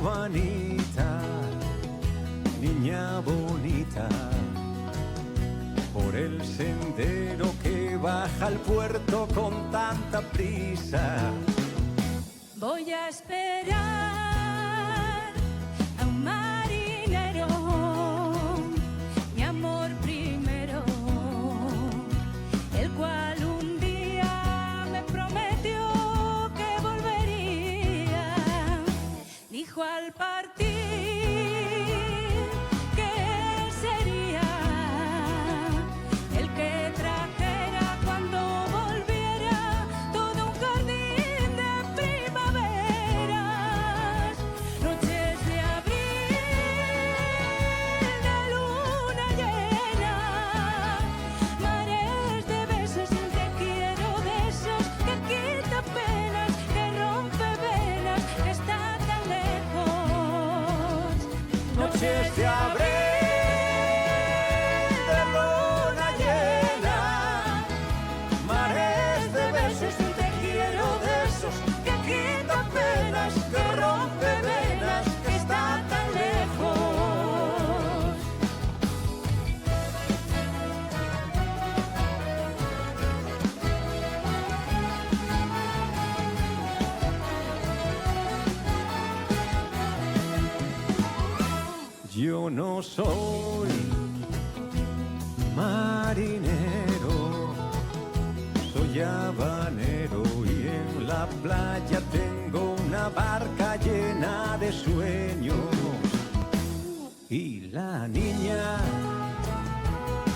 Juanita, niña bonita, por el sendero que baja al puerto con tanta prisa. Voy a esperar a un marinero, mi amor primero, el cual un día me prometió que volvería. Dijo al partir que él sería el que trajera cuando volviera todo un jardín de primaveras, noches de abril, de luna llena, mares de besos, un te quiero de esos que quita penas, que rompe venas, que está tan lejos. Noches de abril, de luna llena, mares de besos, un te quiero de esos que quita penas, que rompe venas, que está tan lejos. Yo no soy marinero, soy habanero y en la playa tengo una barca llena de sueños. Y la niña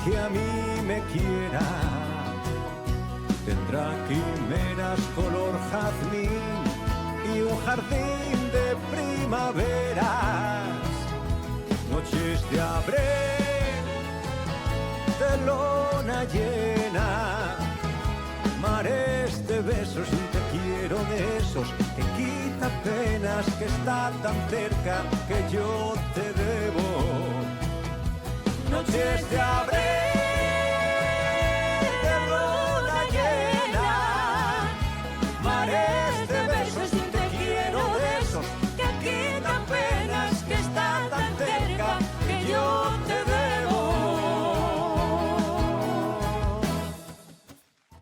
que a mí me quiera tendrá quimeras color jazmín y un jardín de primaveras. Noches de abril, de luna llena, mares de besos, un te quiero de esos que quita penas, que está tan cerca que yo te debo. Noches de abril.